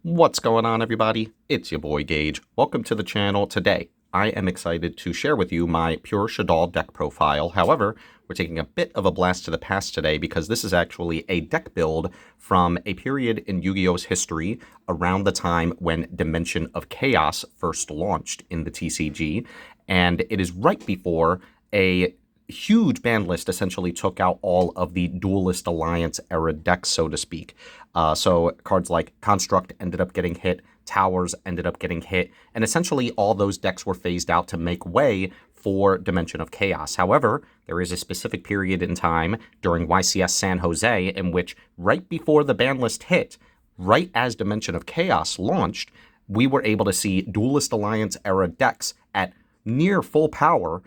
What's going on, everybody? It's your boy Gage. Welcome to the channel. Today, I am excited to share with you my pure Shaddoll deck profile. However, we're taking a bit of a blast to the past today because this is actually a deck build from a period in Yu-Gi-Oh's history around the time when Dimension of Chaos first launched in the TCG, and it is right before a huge ban list essentially took out all of the Duelist Alliance era decks, so to speak. So cards like Construct ended up getting hit, Towers ended up getting hit, and essentially all those decks were phased out to make way for Dimension of Chaos. However, there is a specific period in time during YCS San Jose in which right before the ban list hit, right as Dimension of Chaos launched, we were able to see Duelist Alliance era decks at near full power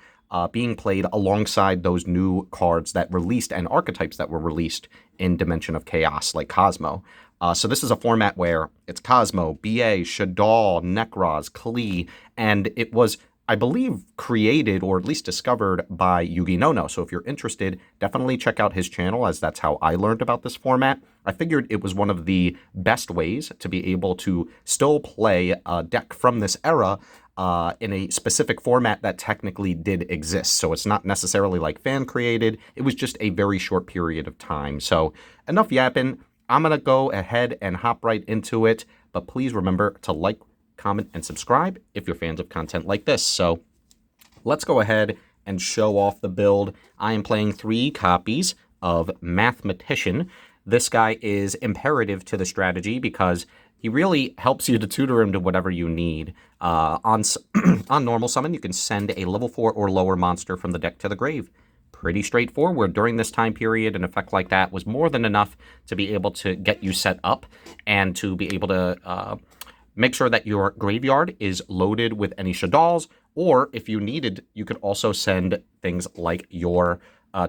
being played alongside those new cards that released and archetypes that were released in Dimension of Chaos, like Cosmo. So this is a format where it's Cosmo, BA, Shaddoll, Nekroz, Klee, and it was, I believe, created or at least discovered by Yugi Nono. So if you're interested, definitely check out his channel, as that's how I learned about this format. I figured it was one of the best ways to be able to still play a deck from this era in a specific format that technically did exist. So it's not necessarily like fan created. It was just a very short period of time. So enough yapping. I'm going to go ahead and hop right into it. But please remember to like, comment, and subscribe if you're fans of content like this. So let's go ahead and show off the build. I am playing 3 copies of Mathematician. This guy is imperative to the strategy because he really helps you to tutor him to whatever you need. On normal summon, you can send a level 4 or lower monster from the deck to the grave. Pretty straightforward. During this time period, an effect like that was more than enough to be able to get you set up and to be able to make sure that your graveyard is loaded with any Shaddolls, or if you needed, you could also send things like your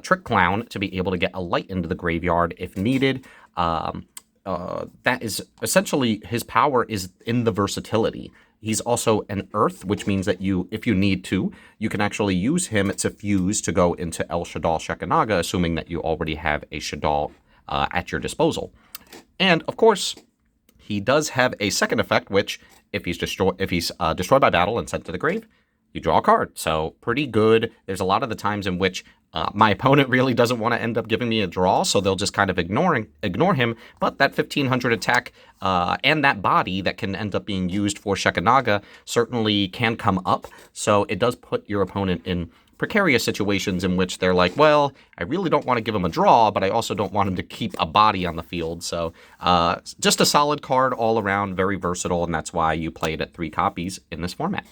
Trick Clown to be able to get a light into the graveyard if needed. That is essentially, his power is in the versatility. He's also an Earth, which means that you, if you need to, you can actually use him to fuse to go into El Shaddoll Shekanaga, assuming that you already have a Shaddoll at your disposal. And of course, he does have a second effect, which if he's destroyed by battle and sent to the grave, you draw a card. So pretty good. There's a lot of the times in which my opponent really doesn't want to end up giving me a draw, so they'll just kind of ignore him. But that 1500 attack and that body that can end up being used for Shekanaga certainly can come up. So it does put your opponent in precarious situations in which they're like, well, I really don't want to give him a draw, but I also don't want him to keep a body on the field. So just a solid card all around, very versatile, and that's why you play it at 3 copies in this format.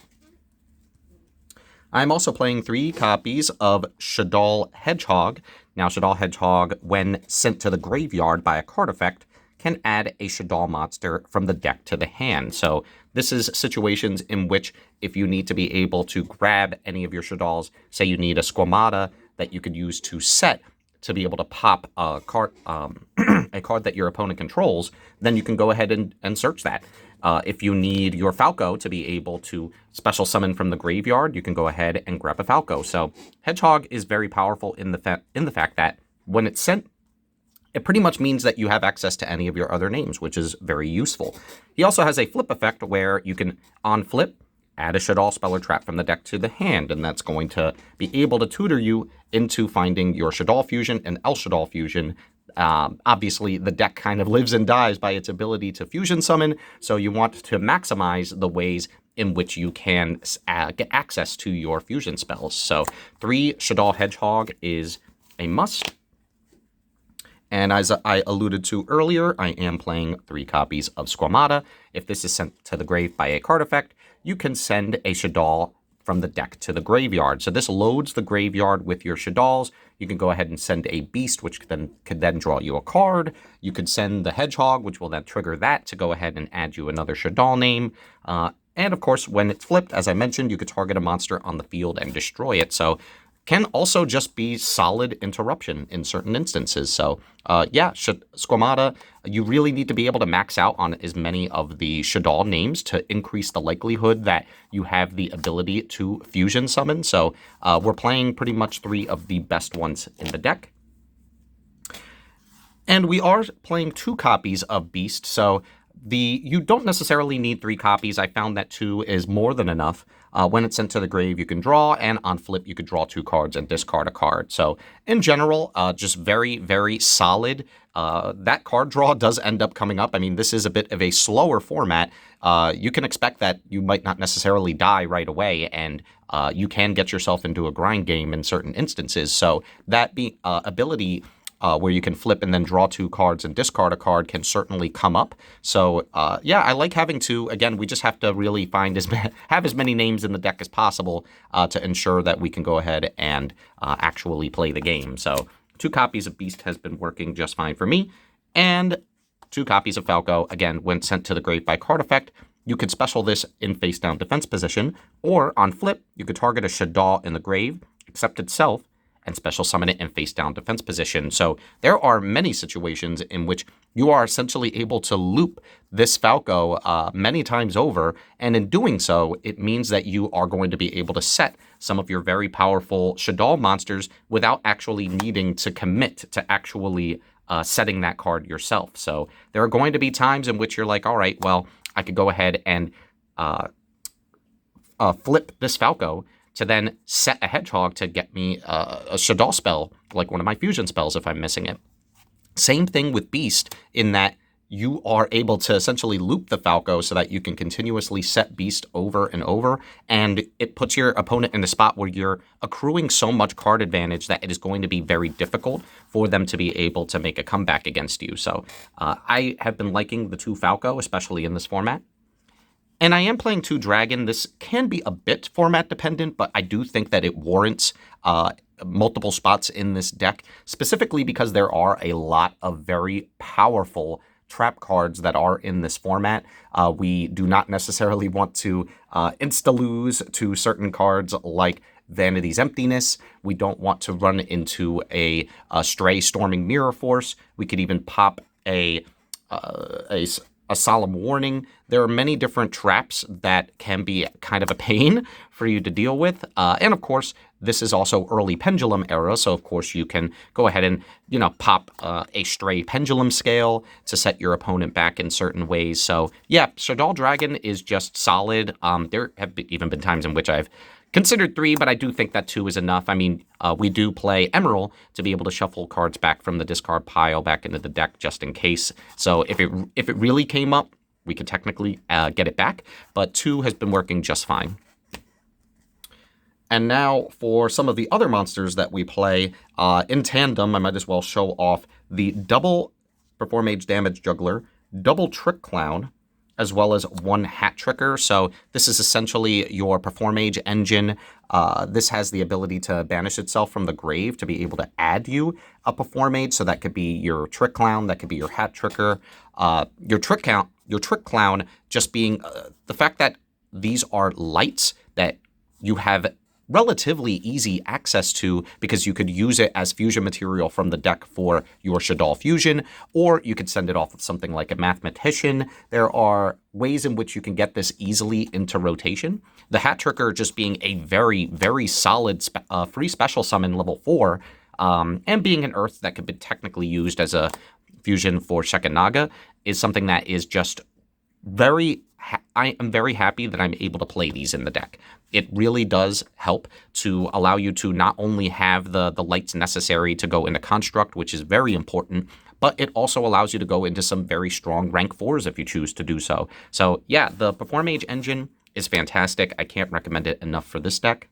I'm also playing 3 copies of Shaddoll Hedgehog. Now, Shaddoll Hedgehog, when sent to the graveyard by a card effect, can add a Shaddoll monster from the deck to the hand. So this is situations in which if you need to be able to grab any of your Shaddolls, say you need a Squamata that you could use to set to be able to pop a card, a card that your opponent controls, then you can go ahead and search that. If you need your Falco to be able to special summon from the graveyard, you can go ahead and grab a Falco. So Hedgehog is very powerful in the fact that when it's sent, it pretty much means that you have access to any of your other names, which is very useful. He also has a flip effect where you can, on flip, add a Shaddoll Spell or Trap from the deck to the hand, and that's going to be able to tutor you into finding your Shaddoll Fusion and El Shaddoll Fusion. Obviously, the deck kind of lives and dies by its ability to fusion summon, so you want to maximize the ways in which you can get access to your fusion spells. So 3 Shaddoll Hedgehog is a must. And as I alluded to earlier, I am playing 3 copies of Squamata. If this is sent to the grave by a card effect, you can send a Shaddoll from the deck to the graveyard. So this loads the graveyard with your Shaddolls. You can go ahead and send a Beast, which could then draw you a card. You could send the Hedgehog, which will then trigger that to go ahead and add you another Shaddoll name. And of course, when it's flipped, as I mentioned, you could target a monster on the field and destroy it. So can also just be solid interruption in certain instances. So yeah, Squamata, you really need to be able to max out on as many of the Shaddoll names to increase the likelihood that you have the ability to fusion summon. So we're playing pretty much 3 of the best ones in the deck. And we are playing 2 copies of Beast, so You don't necessarily need 3 copies. I found that 2 is more than enough. When it's sent to the grave, you can draw, and on flip, you could draw 2 cards and discard a card. So in general, just very, very solid. That card draw does end up coming up. I mean, this is a bit of a slower format. You can expect that you might not necessarily die right away, and you can get yourself into a grind game in certain instances. So that ability where you can flip and then draw 2 cards and discard a card can certainly come up. So yeah, I like having 2. Again, we just have to really have as many names in the deck as possible to ensure that we can go ahead and actually play the game. So 2 copies of Beast has been working just fine for me, and 2 copies of Falco. Again, when sent to the grave by card effect, you could special this in face down defense position, or on flip, you could target a Shaddoll in the grave, accept itself, and special summon it in face down defense position. So there are many situations in which you are essentially able to loop this Falco many times over, and in doing so, it means that you are going to be able to set some of your very powerful Shaddoll monsters without actually needing to commit to actually setting that card yourself. So there are going to be times in which you're like, all right, well, I could go ahead and flip this Falco to then set a Hedgehog to get me a Shaddoll spell, like one of my fusion spells if I'm missing it. Same thing with Beast, in that you are able to essentially loop the Falco so that you can continuously set Beast over and over, and it puts your opponent in a spot where you're accruing so much card advantage that it is going to be very difficult for them to be able to make a comeback against you. So I have been liking the 2 Falco, especially in this format. And I am playing 2 Dragon. This can be a bit format dependent, but I do think that it warrants multiple spots in this deck, specifically because there are a lot of very powerful trap cards that are in this format. We do not necessarily want to insta-lose to certain cards like Vanity's Emptiness. We don't want to run into a Stray Storming Mirror Force. We could even pop a Solemn Warning. There are many different traps that can be kind of a pain for you to deal with. And of course, this is also early Pendulum era, so of course you can go ahead and, pop a Stray Pendulum Scale to set your opponent back in certain ways. So yeah, Shaddoll Dragon is just solid. There have even been times in which I've considered 3, but I do think that 2 is enough. I mean, we do play Emerald to be able to shuffle cards back from the discard pile back into the deck just in case. So if it really came up, we could technically get it back, but 2 has been working just fine. And now for some of the other monsters that we play in tandem, I might as well show off the double Performage Damage Juggler, double Trick Clown, as well as 1 Hat Tricker. So this is essentially your Performage engine. This has the ability to banish itself from the grave to be able to add you a Performage. So that could be your Trick Clown, that could be your Hat Tricker, your Trick Clown just being the fact that these are lights that you have relatively easy access to, because you could use it as fusion material from the deck for your Shaddoll fusion, or you could send it off with something like a Mathematician. There are ways in which you can get this easily into rotation. The Hat Tricker just being a very, very solid free special summon level 4, and being an Earth that could be technically used as a fusion for Shekanaga is something that is just I am very happy that I'm able to play these in the deck. It really does help to allow you to not only have the lights necessary to go into Construct, which is very important, but it also allows you to go into some very strong rank 4s if you choose to do so. So yeah, the Performage engine is fantastic. I can't recommend it enough for this deck.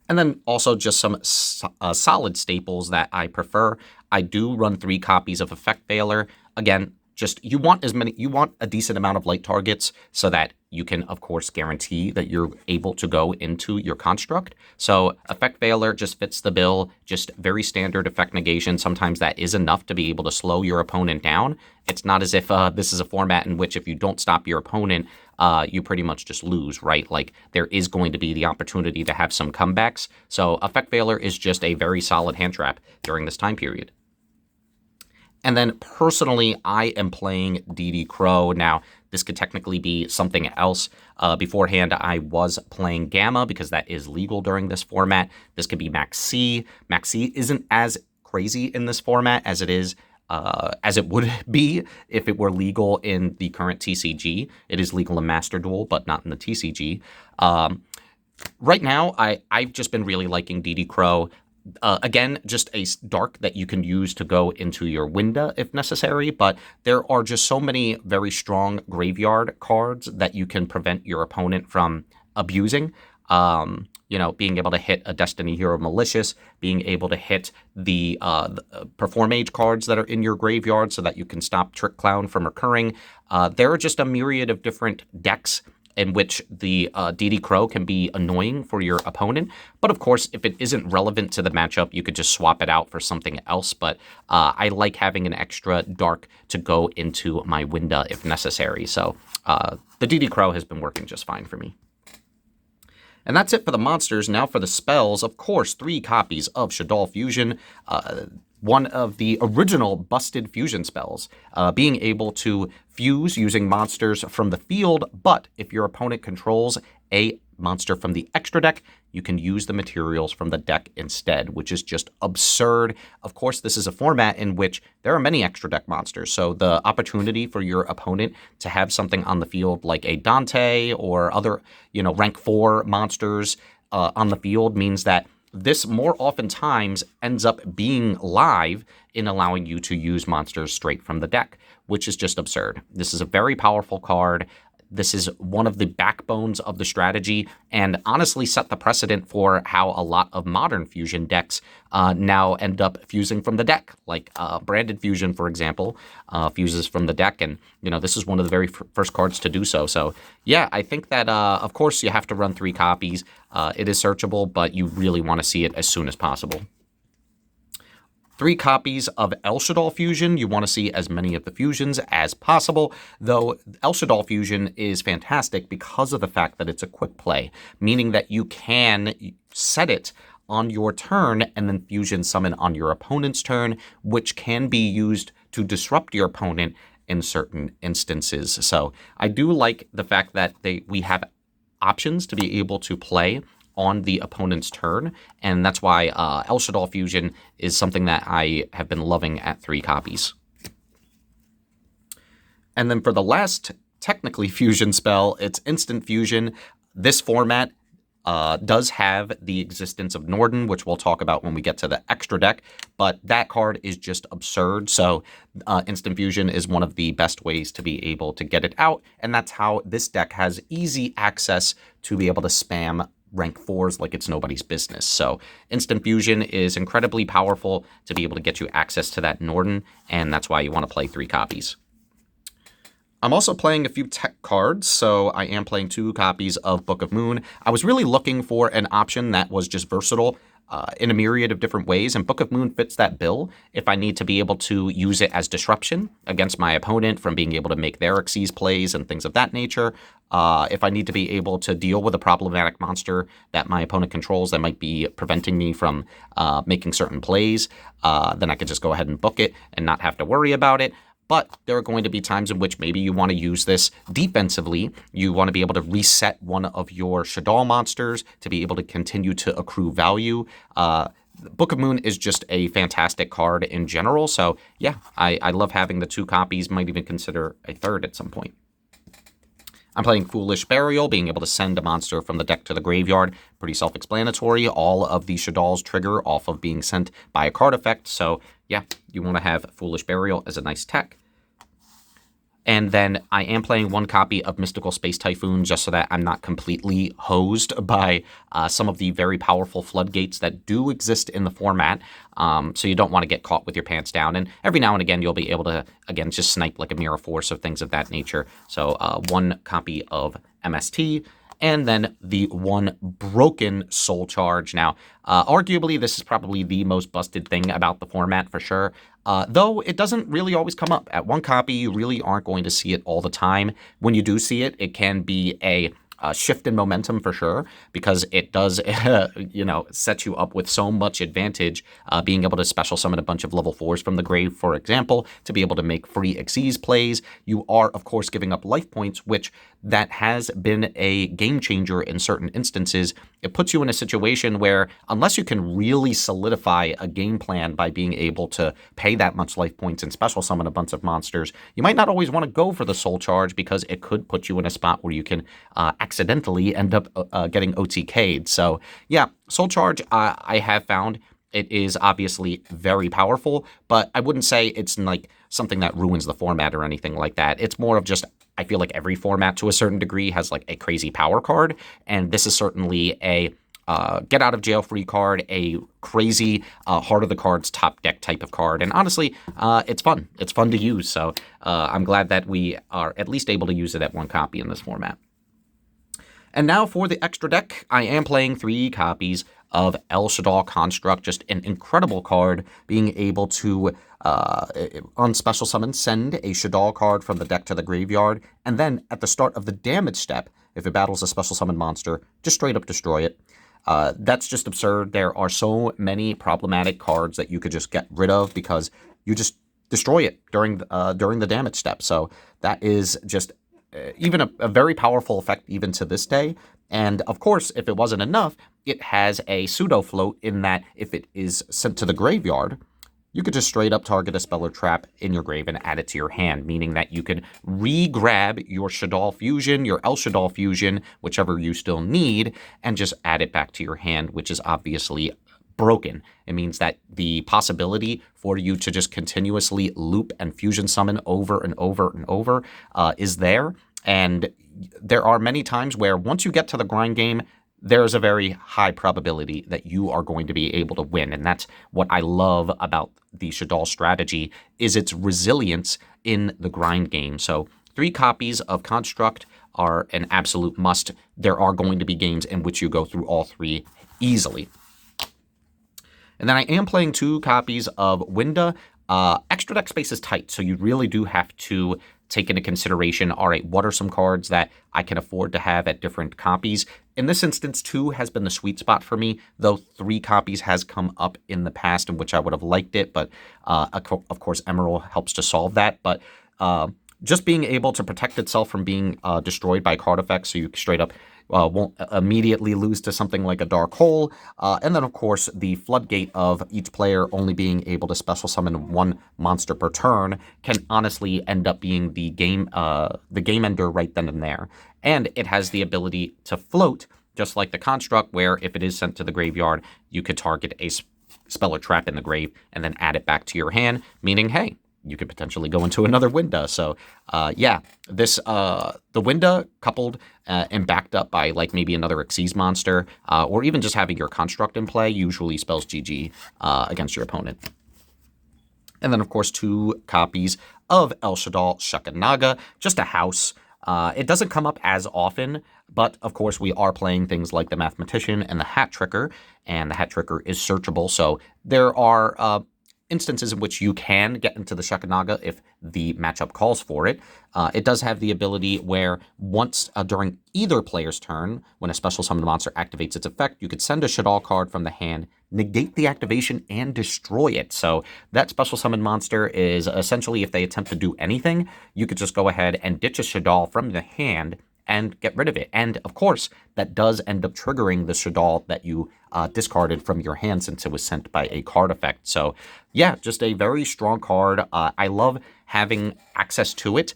And then also just some solid staples that I prefer. I do run 3 copies of Effect Veiler. Again, you want a decent amount of light targets so that you can, of course, guarantee that you're able to go into your construct. So Effect Veiler just fits the bill, just very standard effect negation. Sometimes that is enough to be able to slow your opponent down. It's not as if this is a format in which if you don't stop your opponent, you pretty much just lose, right? Like, there is going to be the opportunity to have some comebacks. So Effect Veiler is just a very solid hand trap during this time period. And then personally, I am playing DD Crow. Now, this could technically be something else. Beforehand, I was playing Gamma because that is legal during this format. This could be Max C. Max C isn't as crazy in this format as it is as it would be if it were legal in the current TCG. It is legal in Master Duel, but not in the TCG. Right now, I've just been really liking DD Crow. Again, just a dark that you can use to go into your window if necessary, but there are just so many very strong graveyard cards that you can prevent your opponent from abusing. Being able to hit a Destiny Hero Malicious, being able to hit the Performage cards that are in your graveyard so that you can stop Trick Clown from occurring. There are just a myriad of different decks in which the DD Crow can be annoying for your opponent. But of course, if it isn't relevant to the matchup, you could just swap it out for something else. But I like having an extra dark to go into my window if necessary. So the DD Crow has been working just fine for me. And that's it for the monsters. Now for the spells, of course, 3 copies of Shaddoll Fusion, one of the original busted fusion spells, being able to fuse using monsters from the field, but if your opponent controls a monster from the extra deck, you can use the materials from the deck instead, which is just absurd. Of course, this is a format in which there are many extra deck monsters, so the opportunity for your opponent to have something on the field like a Dante or other, rank 4 monsters on the field means that this more oftentimes ends up being live in allowing you to use monsters straight from the deck, which is just absurd. This is a very powerful card. This is one of the backbones of the strategy and honestly set the precedent for how a lot of modern fusion decks now end up fusing from the deck. Like Branded Fusion, for example, fuses from the deck. And, this is one of the very first cards to do so. So, yeah, I think that, of course, you have to run 3 copies. It is searchable, but you really want to see it as soon as possible. 3 copies of El Shaddoll Fusion. You want to see as many of the fusions as possible, though El Shaddoll Fusion is fantastic because of the fact that it's a quick play, meaning that you can set it on your turn and then fusion summon on your opponent's turn, which can be used to disrupt your opponent in certain instances. So I do like the fact that we have options to be able to play on the opponent's turn, and that's why El Shaddoll Fusion is something that I have been loving at 3 copies. And then for the last technically fusion spell, it's Instant Fusion. This format does have the existence of Norden, which we'll talk about when we get to the extra deck, but that card is just absurd. So Instant Fusion is one of the best ways to be able to get it out, and that's how this deck has easy access to be able to spam rank 4s like it's nobody's business. So Instant Fusion is incredibly powerful to be able to get you access to that Norden, and that's why you want to play 3 copies. I'm also playing a few tech cards, so I am playing 2 copies of Book of Moon. I was really looking for an option that was just versatile in a myriad of different ways, and Book of Moon fits that bill. If I need to be able to use it as disruption against my opponent from being able to make their Xyz plays and things of that nature, if I need to be able to deal with a problematic monster that my opponent controls that might be preventing me from making certain plays, then I could just go ahead and book it and not have to worry about it. But there are going to be times in which maybe you want to use this defensively. You want to be able to reset one of your Shaddoll monsters to be able to continue to accrue value. Book of Moon is just a fantastic card in general. So yeah, I love having the 2 copies, might even consider a 3rd at some point. I'm playing Foolish Burial, being able to send a monster from the deck to the graveyard. Pretty self-explanatory. All of the Shaddolls trigger off of being sent by a card effect. So yeah, you want to have Foolish Burial as a nice tech. And then I am playing 1 copy of Mystical Space Typhoon just so that I'm not completely hosed by some of the very powerful floodgates that do exist in the format. So you don't want to get caught with your pants down. And every now and again, you'll be able to, again, just snipe like a Mirror Force or things of that nature. So 1 copy of MST. And then the 1 broken Soul Charge. Now, arguably, this is probably the most busted thing about the format for sure. Though it doesn't really always come up. At 1 copy, you really aren't going to see it all the time. When you do see it, it can be a shift in momentum for sure, because it does, set you up with so much advantage, being able to special summon a bunch of level 4s from the grave, for example, to be able to make free Xyz plays. You are, of course, giving up life points, which that has been a game changer in certain instances. It puts you in a situation where, unless you can really solidify a game plan by being able to pay that much life points and special summon a bunch of monsters, you might not always want to go for the soul charge, because it could put you in a spot where you can accidentally end up getting OTK'd. So yeah, soul charge, I have found it is obviously very powerful, but I wouldn't say it's like something that ruins the format or anything like that. It's more of just, I feel like every format to a certain degree has like a crazy power card, and this is certainly a get out of jail free card, a crazy heart of the cards top deck type of card. And honestly, it's fun. It's fun to use. So I'm glad that we are at least able to use it at 1 copy in this format. And now for the extra deck, I am playing 3 copies of El Shaddoll Construct. Just an incredible card, being able to, on special summon, send a Shaddoll card from the deck to the graveyard, and then at the start of the damage step, if it battles a special summon monster, just straight up destroy it. That's just absurd. There are so many problematic cards that you could just get rid of because you just destroy it during the damage step. So that is just even a very powerful effect even to this day. And of course, if it wasn't enough, it has a pseudo float in that if it is sent to the graveyard, you could just straight up target a spell or trap in your grave and add it to your hand, meaning that you can re-grab your Shaddoll Fusion, your El Shaddoll Fusion, whichever you still need, and just add it back to your hand, which is obviously broken. It means that the possibility for you to just continuously loop and fusion summon over and over and over is there. And there are many times where once you get to the grind game, there's a very high probability that you are going to be able to win. And that's what I love about the Shaddoll strategy, is its resilience in the grind game. So 3 copies of Construct are an absolute must. There are going to be games in which you go through all 3 easily. And then I am playing 2 copies of Winda. Extra deck space is tight, so you really do have to take into consideration, all right, what are some cards that I can afford to have at different copies? In this instance, 2 has been the sweet spot for me, though 3 copies has come up in the past in which I would have liked it, but of course, Emerald helps to solve that. But just being able to protect itself from being destroyed by card effects, so you straight up won't immediately lose to something like a Dark Hole. And then, of course, the floodgate of each player only being able to special summon 1 monster per turn can honestly end up being the game ender right then and there. And it has the ability to float, just like the Construct, where if it is sent to the graveyard, you could target a spell or trap in the grave and then add it back to your hand, meaning, hey, you could potentially go into another Winda. So, yeah, this the Winda coupled and backed up by like maybe another Xyz monster, or even just having your Construct in play usually spells GG against your opponent. And then, of course, 2 copies of El Shaddoll Shakanaga, just a house. It doesn't come up as often, but of course we are playing things like the Mathematician and the Hat Tricker, and the Hat Tricker is searchable. So there are instances in which you can get into the Shakanaga if the matchup calls for it. It does have the ability where once during either player's turn, when a special summon monster activates its effect, you could send a Shaddoll card from the hand, negate the activation, and destroy it. So that special summon monster is essentially, if they attempt to do anything, you could just go ahead and ditch a Shaddoll from the hand and get rid of it. And of course, that does end up triggering the Shaddoll that you discarded from your hand since it was sent by a card effect. So yeah, just a very strong card. I love having access to it.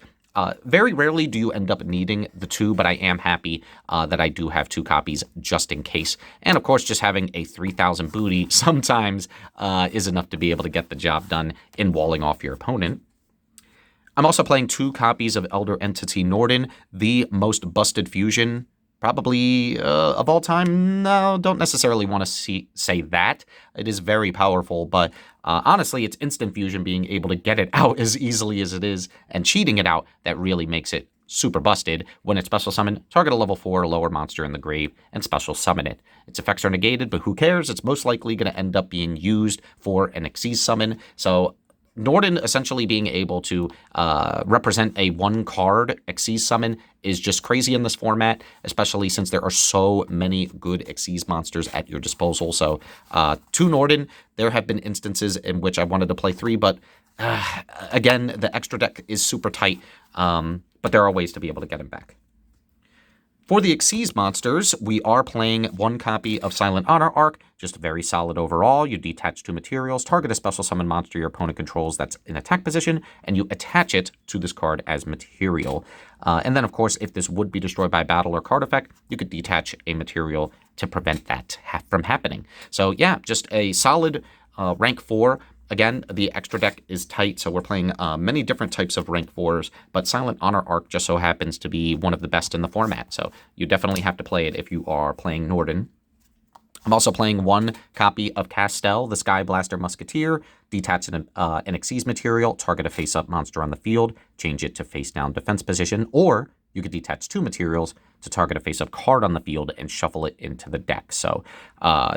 Very rarely do you end up needing the 2, but I am happy that I do have 2 copies just in case. And of course, just having a 3,000 booty sometimes is enough to be able to get the job done in walling off your opponent. I'm also playing 2 copies of Elder Entity Norden, the most busted fusion probably of all time. No, don't necessarily want to say that. It is very powerful, but honestly, it's instant fusion, being able to get it out as easily as it is and cheating it out that really makes it super busted. When it's special summon, target a level 4 or lower monster in the grave and special summon it. Its effects are negated, but who cares? It's most likely going to end up being used for an Xyz summon. So Norden essentially being able to represent a one-card Xyz summon is just crazy in this format, especially since there are so many good Xyz monsters at your disposal. So 2 Norden, there have been instances in which I wanted to play 3, but again, the extra deck is super tight, but there are ways to be able to get him back. For the Xyz monsters, we are playing 1 copy of Silent Honor Arc, just very solid overall. You detach 2 materials, target a special summon monster your opponent controls that's in attack position, and you attach it to this card as material. And then, of course, if this would be destroyed by battle or card effect, you could detach a material to prevent that from happening. So yeah, just a solid rank 4. Again, the extra deck is tight, so we're playing many different types of rank 4s, but Silent Honor Arc just so happens to be one of the best in the format, so you definitely have to play it if you are playing Norden. I'm also playing 1 copy of Shaddoll, the Sky Blaster Musketeer. Detach an Xyz material, target a face-up monster on the field, change it to face-down defense position, or you could detach 2 materials to target a face-up card on the field and shuffle it into the deck. So,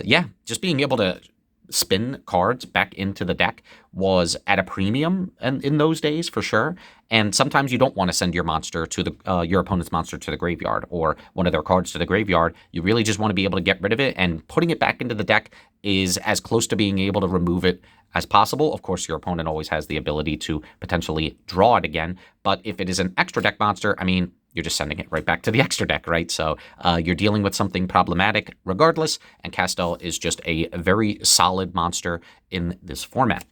yeah, just being able to spin cards back into the deck was at a premium in those days for sure. And sometimes you don't want to send your monster to the your opponent's monster to the graveyard or one of their cards to the graveyard. You really just want to be able to get rid of it, and putting it back into the deck is as close to being able to remove it as possible. Of course, your opponent always has the ability to potentially draw it again, but if it is an extra deck monster, I mean, you're just sending it right back to the extra deck, right? So you're dealing with something problematic regardless, and Shaddoll is just a very solid monster in this format.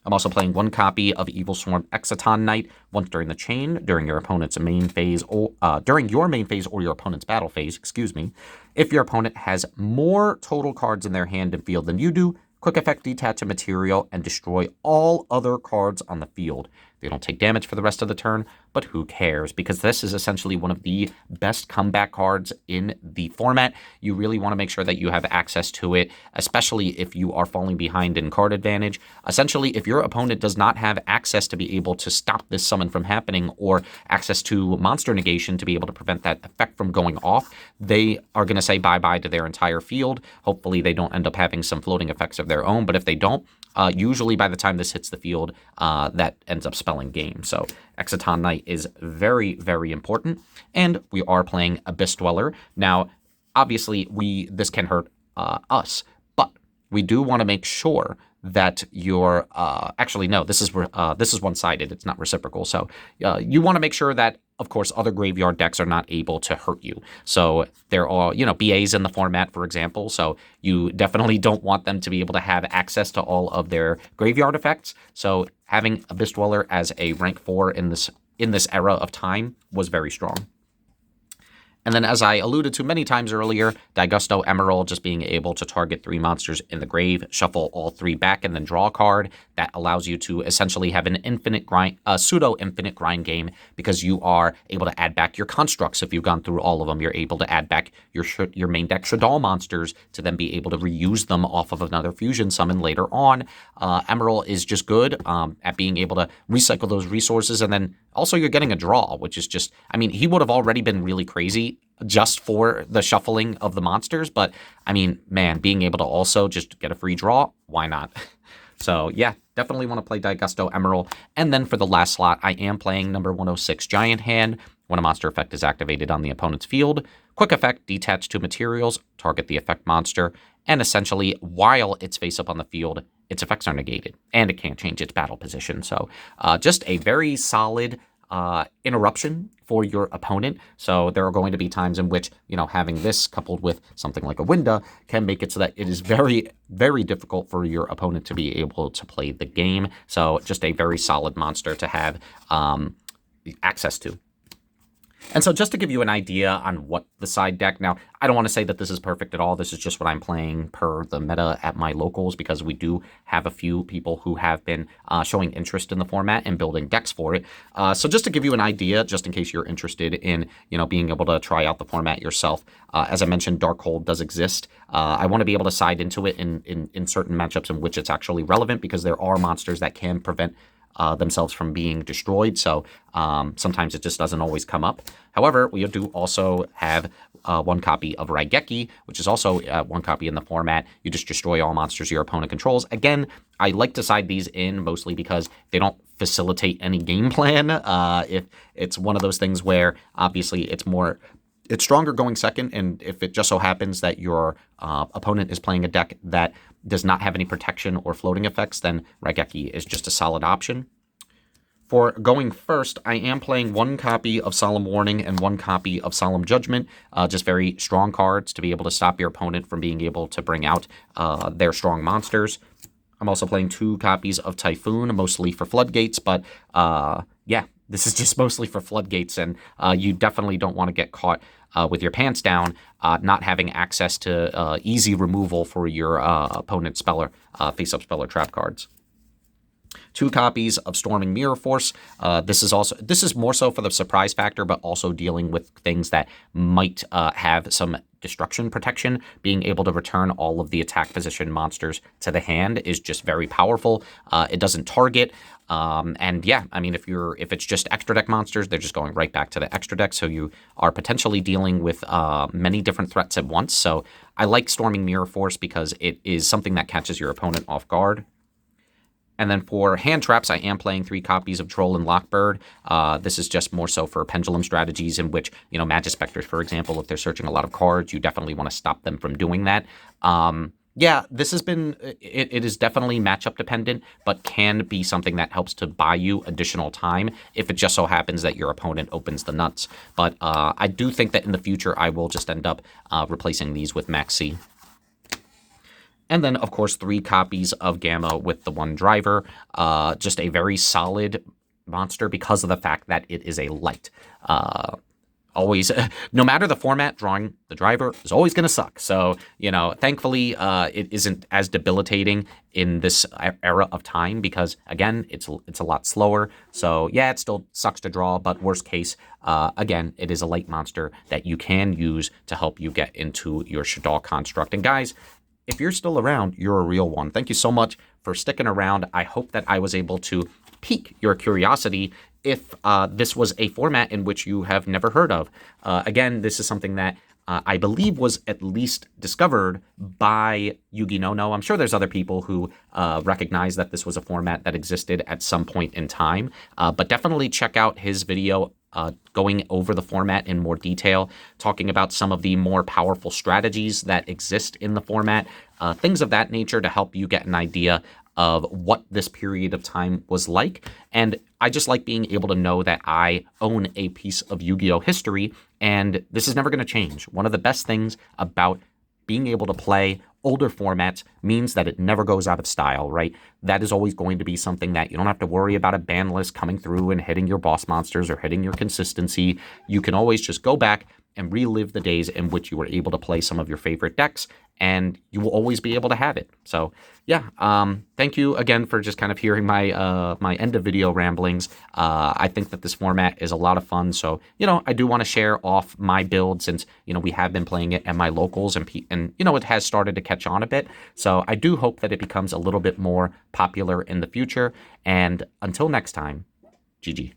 I'm also playing 1 copy of Evil Swarm Exciton Knight once during the chain, during your opponent's main phase, or during your main phase or your opponent's battle phase, excuse me. If your opponent has more total cards in their hand and field than you do, quick effect detach a material and destroy all other cards on the field. They don't take damage for the rest of the turn, but who cares? Because this is essentially one of the best comeback cards in the format. You really want to make sure that you have access to it, especially if you are falling behind in card advantage. Essentially, if your opponent does not have access to be able to stop this summon from happening, or access to monster negation to be able to prevent that effect from going off, they are going to say bye-bye to their entire field. Hopefully they don't end up having some floating effects of their own, but if they don't, usually by the time this hits the field, that ends up spelling game. So Exciton Knight is very, very important. And we are playing Abyss Dweller. Now, obviously, this can hurt us, but we do want to make sure that you're actually, no, this is one-sided. It's not reciprocal. So you want to make sure that, of course, other graveyard decks are not able to hurt you. So there are, BAs in the format, for example. So you definitely don't want them to be able to have access to all of their graveyard effects. So having Abyss Dweller as a rank 4 in this era of time was very strong. And then, as I alluded to many times earlier, Daigusto Emerald, just being able to target 3 monsters in the grave, shuffle all 3 back, and then draw a card. That allows you to essentially have an infinite grind, pseudo-infinite grind game, because you are able to add back your constructs. If you've gone through all of them, you're able to add back your main deck Shaddoll monsters to then be able to reuse them off of another fusion summon later on. Emerald is just good at being able to recycle those resources, and then also you're getting a draw, which is just, I mean, he would have already been really crazy just for the shuffling of the monsters, but I mean, man, being able to also just get a free draw, why not? So yeah, definitely want to play Daigusto Emerald. And then for the last slot, I am playing number 106 Giant Hand. When a monster effect is activated on the opponent's field, quick effect, detach 2 materials, target the effect monster, and essentially, while it's face up on the field, its effects are negated, and it can't change its battle position. So just a very solid interruption for your opponent. So there are going to be times in which, having this coupled with something like a Winda can make it so that it is very, very difficult for your opponent to be able to play the game. So just a very solid monster to have access to. And so just to give you an idea on what the side deck, now, I don't want to say that this is perfect at all. This is just what I'm playing per the meta at my locals, because we do have a few people who have been showing interest in the format and building decks for it. So just to give you an idea, just in case you're interested in, being able to try out the format yourself, as I mentioned, Darkhold does exist. I want to be able to side into it in certain matchups in which it's actually relevant, because there are monsters that can prevent themselves from being destroyed, so sometimes it just doesn't always come up. However, we do also have one copy of Raigeki, which is also one copy in the format. You just destroy all monsters your opponent controls. Again, I like to side these in mostly because they don't facilitate any game plan. If it's one of those things where obviously it's stronger going second, and if it just so happens that your opponent is playing a deck that does not have any protection or floating effects, then Raigeki is just a solid option. For going first, I am playing one copy of Solemn Warning and one copy of Solemn Judgment, just very strong cards to be able to stop your opponent from being able to bring out their strong monsters. I'm also playing 2 copies of Typhoon, mostly for Floodgates, but yeah, this is just mostly for Floodgates, and you definitely don't want to get caught with your pants down, not having access to easy removal for your opponent's speller, face-up speller trap cards. 2 copies of Storming Mirror Force. This is more so for the surprise factor, but also dealing with things that might have some destruction protection. Being able to return all of the attack position monsters to the hand is just very powerful. It doesn't target. And yeah, I mean, if it's just extra deck monsters, they're just going right back to the extra deck. So you are potentially dealing with many different threats at once. So I like Storming Mirror Force because it is something that catches your opponent off guard. And then for hand traps, I am playing 3 copies of Troll and Lockbird. This is just more so for pendulum strategies in which, Magispectors, for example, if they're searching a lot of cards, you definitely want to stop them from doing that. Yeah, this has been, it is definitely matchup dependent, but can be something that helps to buy you additional time if it just so happens that your opponent opens the nuts. But I do think that in the future, I will just end up replacing these with Max C. And then, of course, 3 copies of Gamma with the 1 driver. Just a very solid monster because of the fact that it is a light. Always, no matter the format, drawing the driver is always going to suck. So, thankfully, it isn't as debilitating in this era of time because, again, it's a lot slower. So, yeah, it still sucks to draw, but worst case, again, it is a light monster that you can use to help you get into your Shaddoll construct. And guys, if you're still around, you're a real one. Thank you so much for sticking around. I hope that I was able to pique your curiosity if this was a format in which you have never heard of. Again, this is something that I believe was at least discovered by Yugi No. I'm sure there's other people who recognize that this was a format that existed at some point in time, but definitely check out his video going over the format in more detail, talking about some of the more powerful strategies that exist in the format, things of that nature to help you get an idea of what this period of time was like. And I just like being able to know that I own a piece of Yu-Gi-Oh! History, and this is never going to change. One of the best things about being able to play older formats means that it never goes out of style, right? That is always going to be something that you don't have to worry about a ban list coming through and hitting your boss monsters or hitting your consistency. You can always just go back and relive the days in which you were able to play some of your favorite decks, and you will always be able to have it. So yeah, thank you again for just kind of hearing my my end of video ramblings. I think that this format is a lot of fun. So, I do want to share off my build since, we have been playing it at my locals and it has started to catch on a bit. So I do hope that it becomes a little bit more popular in the future. And until next time, GG.